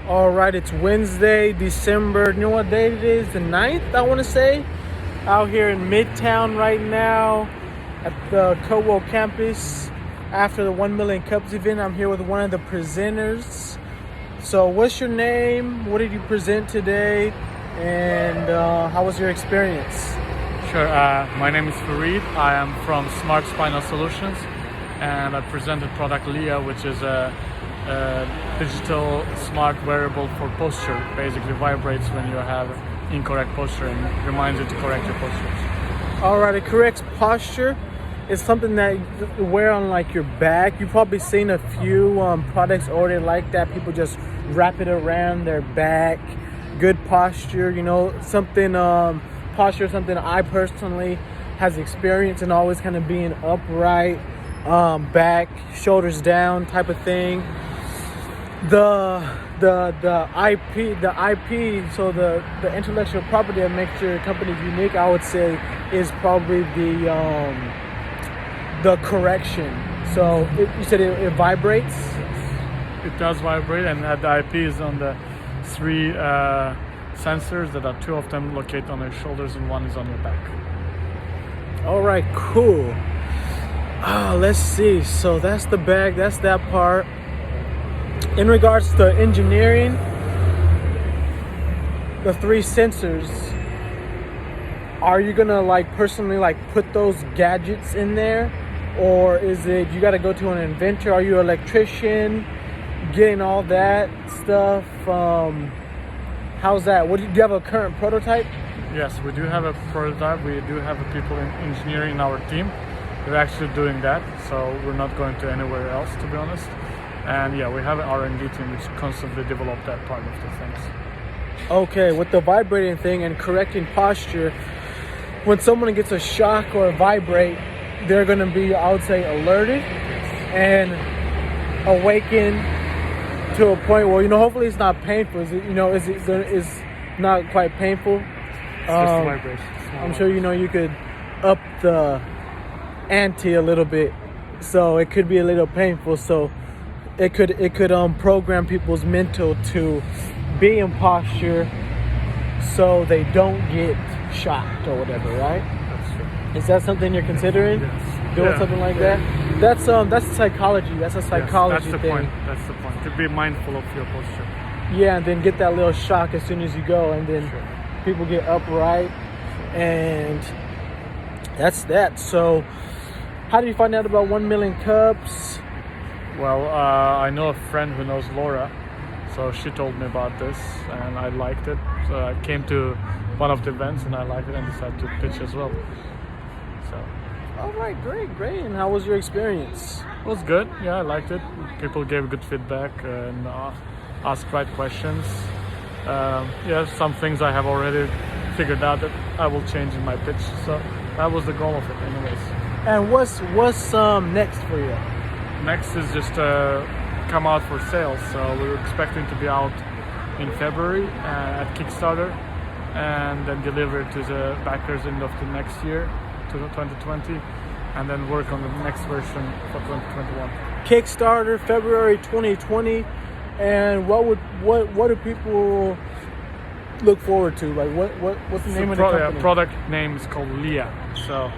All right, it's Wednesday, December. You know what date it is? The 9th, I want to say. Out here in Midtown right now at the Cowo campus after the 1 Million Cups event. I'm here with one of the presenters. So, what's your name? What did you present today? And how was your experience? Sure. My name is Fareed. I am from Smart Spinal Solutions, and I presented product LIA, which is a digital smart wearable for posture. Basically, vibrates when you have incorrect posture and reminds you to correct your postures. All right, it corrects posture. It's something that you wear on like your back. You've probably seen a few products already like that. People just wrap it around their back. Good posture, something posture, something I personally has experience in, always kind of being upright, back, shoulders down type of thing. The IP, so the intellectual property that makes your company unique, I would say, is probably the correction. So you said it vibrates. It does vibrate, and the IP is on the three sensors that are two of them located on your shoulders and one is on your back. All right, cool. Let's see. So that's the bag. That's that part. In regards to engineering, the three sensors, are you gonna personally put those gadgets in there, or is it you got to go to an inventor? Are you an electrician, getting all that stuff? How's that? Do you have a current prototype? Yes, we do have a prototype. We do have people in engineering in our team. We're actually doing that, so we're not going to anywhere else, to be honest. And yeah, we have an R&D team which constantly develop that part of the things. Okay, with the vibrating thing and correcting posture, when someone gets a shock or a vibrate, they're going to be, I would say, alerted and awakened to a point where, hopefully it's not painful. Is not quite painful? It's just a vibration. I'm sure you could up the ante a little bit, so it could be a little painful. So it could program people's mental to be in posture so they don't get shocked or whatever, right? That's true. Is that something you're considering? Yes. Doing something like that? That's psychology. That's a psychology yes, that's the thing. point. That's the point. To be mindful of your posture. Yeah, and then get that little shock as soon as you go, and then Sure. people get upright, and that's that. So, how did you find out about 1 Million Cups? Well, I know a friend who knows Laura, so she told me about this, and I liked it. So I came to one of the events, and I liked it, and decided to pitch as well. So All right, great. And how was your experience? it was good. Yeah, I liked it. People gave good feedback and asked right questions. Some things I have already figured out that I will change in my pitch. So that was the goal of it, anyways. And what's next for you? Next is just come out for sales. So we're expecting to be out in February at Kickstarter, and then deliver it to the backers end of the next year, to 2020, and then work on the next version for 2021. Kickstarter, February 2020. And what do people look forward to? What's the name of the company? Product name is called LIA. So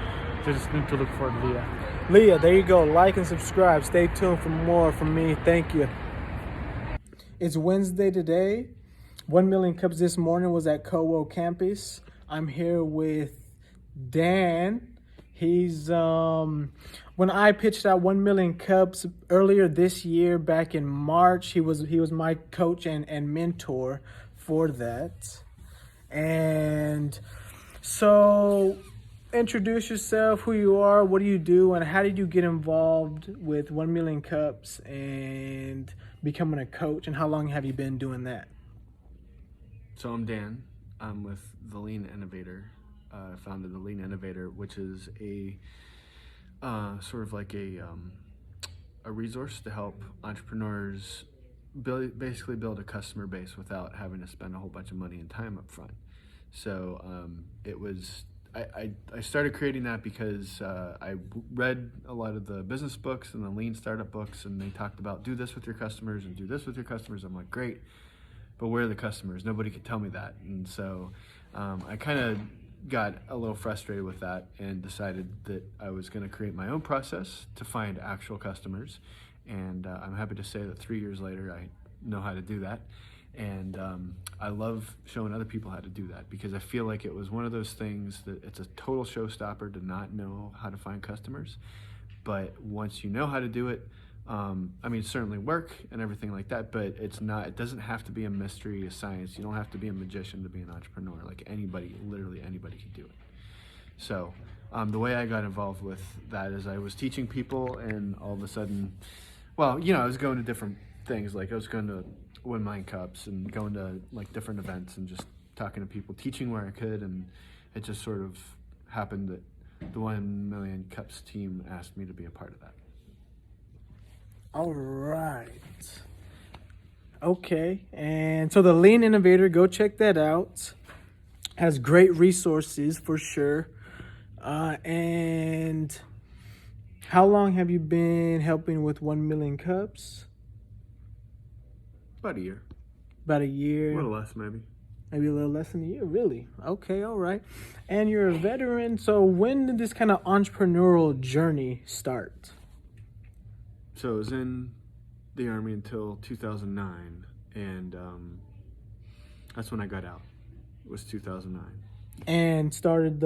they just need to look for LIA. Leah, there you go. Like and subscribe. Stay tuned for more from me. Thank you. It's Wednesday today. 1 Million Cups this morning was at Cowo campus. I'm here with Dan. He's when I pitched out 1 Million Cups earlier this year, back in March, he was my coach and mentor for that. And so, introduce yourself, who you are, what do you do, and how did you get involved with 1 Million Cups and becoming a coach, and how long have you been doing that? So I'm Dan. I'm with the Lean Innovator. I founded the Lean Innovator, which is a sort of like a resource to help entrepreneurs basically build a customer base without having to spend a whole bunch of money and time up front. So I started creating that because I read a lot of the business books and the lean startup books, and they talked about do this with your customers and do this with your customers. I'm like, great. but where are the customers? Nobody could tell me that. And so I kind of got a little frustrated with that and decided that I was going to create my own process to find actual customers. And I'm happy to say that 3 years later, I know how to do that. And I love showing other people how to do that, because I feel like it was one of those things that it's a total showstopper to not know how to find customers. But once you know how to do it, I mean, certainly work and everything like that, but it doesn't have to be a mystery, a science. You don't have to be a magician to be an entrepreneur. Like anybody, literally anybody can do it. So the way I got involved with that is I was teaching people, and all of a sudden, well, I was going to different things. Like I was going to 1 million cups and going to like different events and just talking to people, teaching where I could. And it just sort of happened that the 1 million cups team asked me to be a part of that. All right. Okay. And so the Lean Innovator, go check that out. Has great resources for sure. And how long have you been helping with 1 million cups? About a year. About a year. A little less, maybe. Maybe a little less than a year, really. Okay, all right. And you're a veteran, so when did this kind of entrepreneurial journey start? So I was in the Army until 2009, and that's when I got out. It was 2009. And started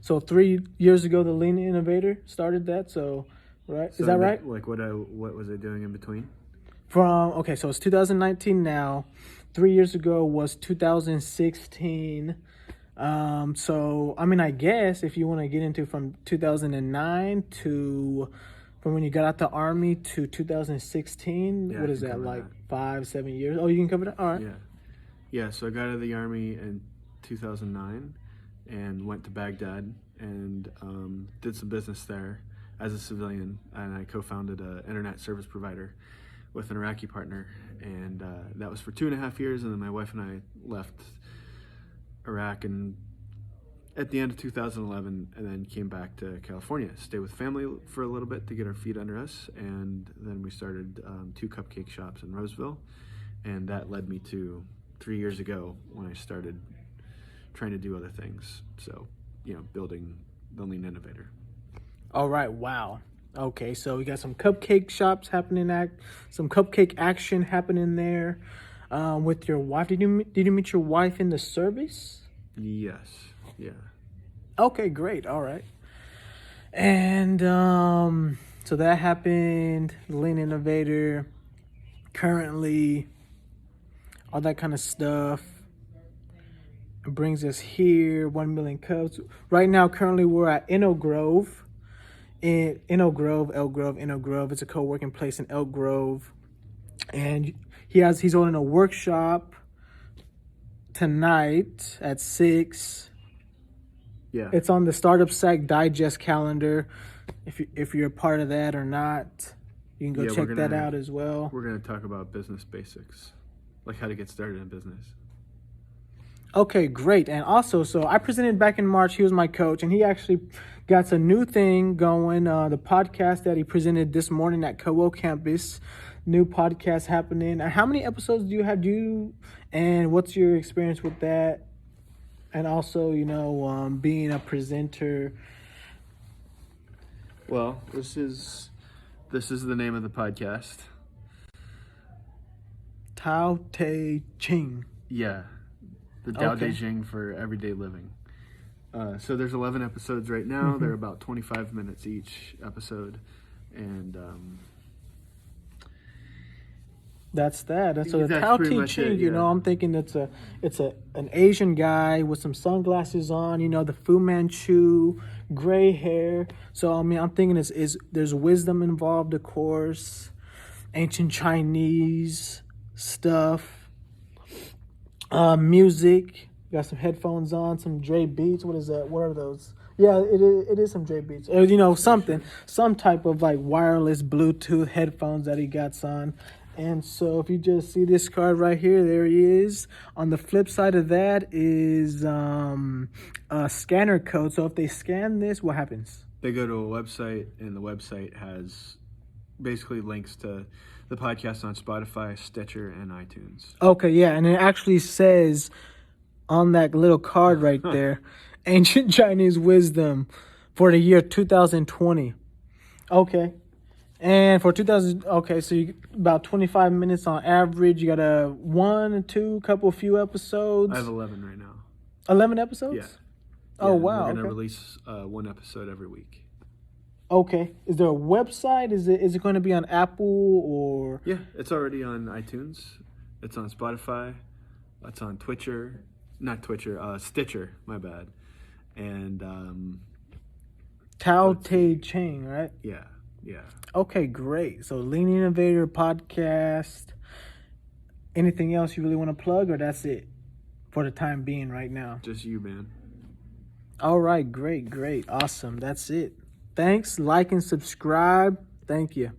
so 3 years ago, the Lean Innovator started that, so, right? So is that right? Like what was I doing in between? So it's 2019 now. 3 years ago was 2016. So, I mean, I guess if you want to get into from 2009 to from when you got out the Army to 2016, Yeah, what I is can that, cover like that. 5-7 years? Oh, you can cover that? All right. Yeah, so I got out of the Army in 2009 and went to Baghdad and did some business there as a civilian, and I co-founded an internet service provider with an Iraqi partner, and that was for 2.5 years, and then my wife and I left Iraq and at the end of 2011, and then came back to California, stay with family for a little bit to get our feet under us, and then we started 2 cupcake shops in Roseville, and that led me to 3 years ago when I started trying to do other things. So, building the Lean Innovator. All right. Wow. Okay, so we got some cupcake shops happening, some cupcake action happening there with your wife. Did you meet your wife in the service? Yes. Yeah. Okay, great. All right. And so that happened, Lean Innovator, currently, all that kind of stuff. It brings us here, 1 million cups. Right now, currently, we're at Elk Grove. It's a co-working place in Elk Grove. And he's holding a workshop tonight at 6. Yeah. It's on the Startup Sack Digest calendar. If you're a part of that or not, you can go check that out as well. We're going to talk about business basics, like how to get started in business. Okay, great. And also, so I presented back in March. He was my coach, and he actually got a new thing going. The podcast that he presented this morning at CoWo Campus, new podcast happening. How many episodes do you have? And what's your experience with that? And also, being a presenter. Well, this is the name of the podcast. Tao Te Ching. Yeah, the Tao Okay. Te Ching for everyday living. So there's 11 episodes right now. Mhm. They're about 25 minutes each episode, and That's that. And so the That's Tao pretty Te much Ching, it, yeah. I'm thinking it's an Asian guy with some sunglasses on, the Fu Manchu, gray hair. So I mean, I'm thinking there's wisdom involved, of course, ancient Chinese stuff, music. Got some headphones on, some Dre Beats. What is that? What are those? Yeah, it is some Dre Beats. Or some type of like wireless Bluetooth headphones that he got on. And so if you just see this card right here, there he is. On the flip side of that is a scanner code. So if they scan this, what happens? they go to a website, and the website has basically links to the podcast on Spotify, Stitcher, and iTunes. Okay, yeah, and it actually says on that little card right there, Ancient Chinese Wisdom for the year 2020. Okay. And for 2000, okay, so you about 25 minutes on average. You got a one, two, few episodes. I have 11 right now. 11 episodes? Yeah. Oh, wow. We're going to Okay. release one episode every week. Okay. Is there a website? Is it going to be on Apple or? Yeah, it's already on iTunes. It's on Spotify. It's on Stitcher, my bad. And Tao Te Ching, right? yeah. Okay, great. So Lean Innovator podcast. Anything else you really want to plug, or that's it for the time being right now? Just you, man. All right, great. Awesome. That's it. Thanks. Like and subscribe. Thank you.